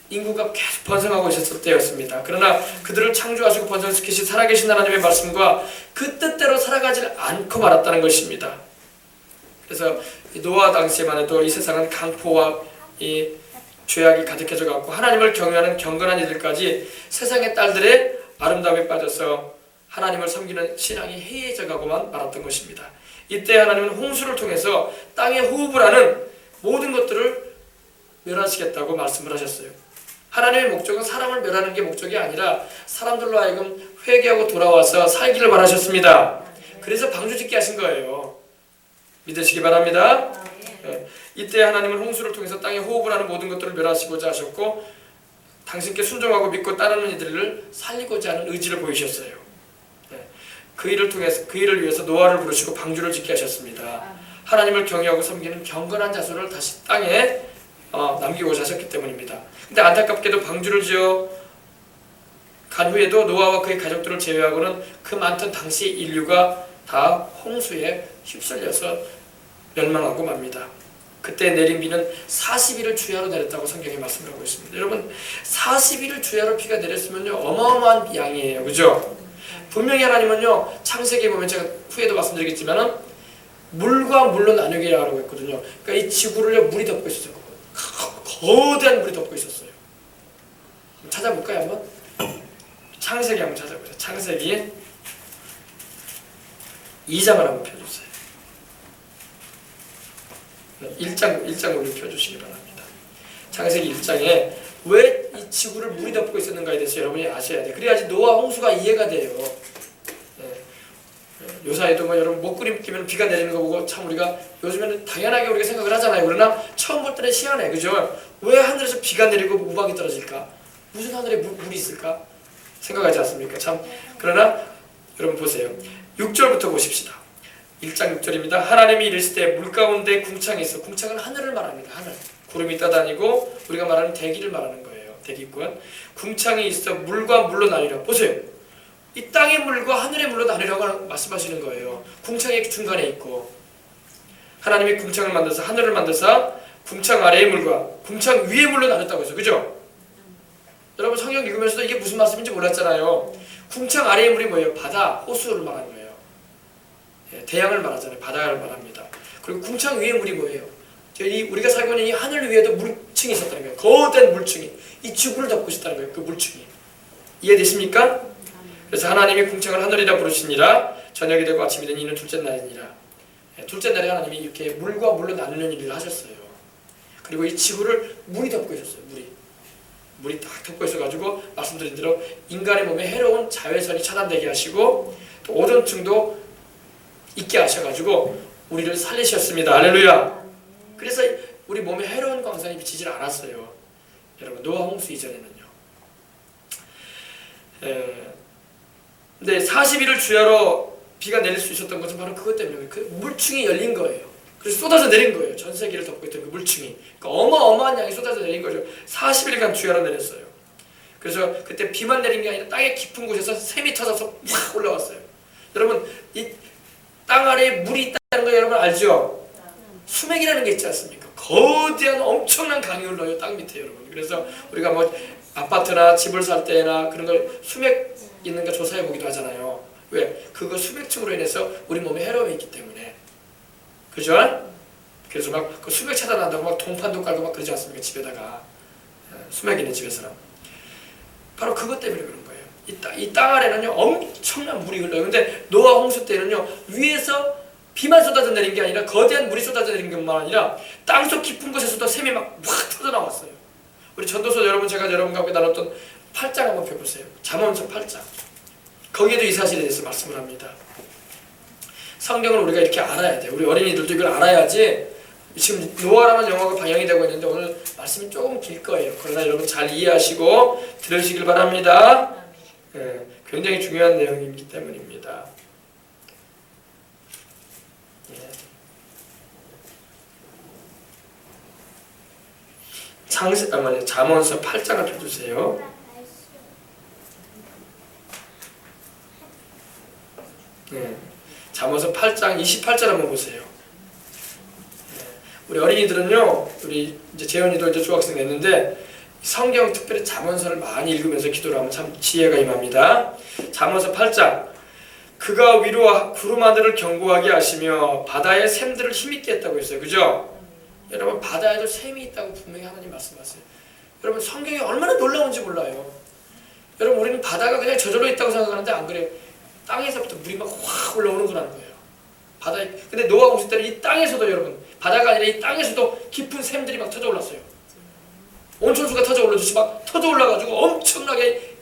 인구가 계속 번성하고 있었을 때였습니다. 그러나 그들을 창조하시고 번성시키신 살아계신 하나님의 말씀과 그 뜻대로 살아가지 않고 말았다는 것입니다. 그래서 노아 당시에만 해도 이 세상은 강포와 이 죄악이 가득해져 갖고 하나님을 경외하는 경건한 이들까지 세상의 딸들의 아름다움에 빠져서 하나님을 섬기는 신앙이 해이해져 가고만 말았던 것입니다. 이때 하나님은 홍수를 통해서 땅에 호흡을 하는 모든 것들을 멸하시겠다고 말씀을 하셨어요. 하나님의 목적은 사람을 멸하는 게 목적이 아니라 사람들로 하여금 회개하고 돌아와서 살기를 바라셨습니다. 그래서 방주짓게 하신 거예요. 믿으시기 바랍니다. 이때 하나님은 홍수를 통해서 땅에 호흡을 하는 모든 것들을 멸하시고자 하셨고 당신께 순종하고 믿고 따르는 이들을 살리고자 하는 의지를 보이셨어요. 그 일을 위해서 노아를 부르시고 방주를 짓게 하셨습니다. 하나님을 경외하고 섬기는 경건한 자손을 다시 땅에 남기고자 하셨기 때문입니다. 근데 안타깝게도 방주를 지어 간 후에도 노아와 그의 가족들을 제외하고는 그 많던 당시 인류가 다 홍수에 휩쓸려서 멸망하고 맙니다. 그때 내린 비는 40일을 주야로 내렸다고 성경에 말씀을 하고 있습니다. 여러분 40일을 주야로 비가 내렸으면요 어마어마한 양이에요. 그죠? 분명히 하나님은요 창세기에 보면 제가 후에도 말씀드리겠지만은 물과 물로 나누기라고 했거든요. 그러니까 이 지구를요 물이 덮고 있었어요. 거대한 물이 덮고 있었어요. 찾아볼까요 한번? 창세기 한번 찾아보세요. 창세기 2장을 한번 펴주세요. 1장 우리 펴주시기 바랍니다. 창세기 1장에 왜 이 지구를 물이 덮고 있었는가에 대해서 여러분이 아셔야 돼요. 그래야지 노아 홍수가 이해가 돼요. 요사이도 뭐 여러분 먹구름 끼면 비가 내리는 거 보고 참 우리가 요즘에는 당연하게 우리가 생각을 하잖아요. 그러나 처음 볼 때는 희한해. 그죠? 왜 하늘에서 비가 내리고 우박이 떨어질까? 무슨 하늘에 물이 있을까? 생각하지 않습니까? 참. 그러나 여러분 보세요. 6절부터 보십시다. 1장 6절입니다. 하나님이 이르실 때 물 가운데 궁창이 있어. 궁창은 하늘을 말합니다. 하늘. 구름이 떠다니고 우리가 말하는 대기를 말하는 거예요. 대기권. 궁창이 있어 물과 물로 나뉘라. 보세요. 이 땅의 물과 하늘의 물로 나뉘라고 말씀하시는 거예요. 궁창이 중간에 있고 하나님이 궁창을 만들어서 하늘을 만들어서 궁창 아래의 물과 궁창 위의 물로 나눴다고 했어요. 그죠? 여러분 성경 읽으면서도 이게 무슨 말씀인지 몰랐잖아요. 궁창 아래의 물이 뭐예요? 바다, 호수를 말하는 거예요. 대양을 말하잖아요. 바다를 말합니다. 그리고 궁창 위의 물이 뭐예요? 우리가 살고 있는 이 하늘 위에도 물층이 있었다는 거예요. 거대한 물층이 이 지구를 덮고 있었다는 거예요. 그 물층이. 이해되십니까? 그래서 하나님이 궁창을 하늘이라 부르시니라. 저녁이 되고 아침이 되니 이는 둘째 날이니라. 둘째 날에 하나님이 이렇게 물과 물로 나누는 일을 하셨어요. 그리고 이 지구를 물이 덮고 있었어요. 물이 딱 덮고 있어가지고 말씀드린 대로 인간의 몸에 해로운 자외선이 차단되게 하시고 또 오존층도 있게 하셔가지고 우리를 살리셨습니다. 할렐루야. 그래서 우리 몸에 해로운 광선이 비치질 않았어요. 여러분 노아 홍수 이전에는요. 근데 40일을 주야로 비가 내릴 수 있었던 것은 바로 그것 때문에 그 물층이 열린 거예요. 그래서 쏟아져 내린 거예요. 전 세계를 덮고 있던 그 물층이. 그러니까 어마어마한 양이 쏟아져 내린 거죠. 40일간 주야로 내렸어요. 그래서 그때 비만 내린 게 아니라 땅의 깊은 곳에서 샘이 터져서 막 올라왔어요. 여러분 이 땅 아래에 물이 있다는 거 여러분 알죠? 수맥이라는 게 있지 않습니까? 거대한 엄청난 강이 흘러요. 땅 밑에 여러분. 그래서 우리가 뭐 아파트나 집을 살 때나 그런 걸 수맥 있는가 조사해 보기도 하잖아요. 왜? 그거 수맥층으로 인해서 우리 몸에 해로움이 있기 때문에. 그죠? 그래서 막 그 수맥 차단한다고 막 동판도 깔고 막 그러지 않습니까? 집에다가 수맥 있는 집에서는. 바로 그것 때문에 그런 거예요. 이 땅 아래는요 엄청난 물이 흘러요. 근데 노아 홍수 때는요 위에서 비만 쏟아져 내린 게 아니라 거대한 물이 쏟아져 내린 것만 아니라 땅속 깊은 곳에서도 샘이 막 터져 나왔어요. 우리 전도서 여러분 제가 여러분과 함께 나눴던 8장 한번 펴보세요. 잠언서 8장. 거기에도 이 사실에 대해서 말씀을 합니다. 성경을 우리가 이렇게 알아야 돼요. 우리 어린이들도 이걸 알아야지. 지금 노아라는 영화가 방영이 되고 있는데 오늘 말씀이 조금 길 거예요. 그러나 여러분 잘 이해하시고 들으시길 바랍니다. 굉장히 중요한 내용이기 때문입니다. 잠언서 8장을 펴주세요. 잠언서 8장 28절 한번 보세요. 우리 어린이들은요, 우리 이제 재현이도 이제 중학생 됐는데 성경 특별히 잠언서를 많이 읽으면서 기도를 하면 참 지혜가 임합니다. 잠언서 8장. 그가 위로와 구름 하늘을 견고하게 하시며 바다의 샘들을 힘있게 했다고 했어요. 그죠? 여러분 바다에도 샘이 있다고 분명히 하나님 말씀하세요. 여러분 성경이 얼마나 놀라운지 몰라요. 여러분 우리는 바다가 그냥 저절로 있다고 생각하는데 안 그래요. 땅에서부터 물이 막 확 올라오는 거라는 거예요. 바다에. 근데 노아 홍수 때는 이 땅에서도 여러분 바다가 아니라 이 땅에서도 깊은 샘들이 막 터져 올랐어요. 온천수가 터져 올라듯이 막 터져 올라가지고 엄청나게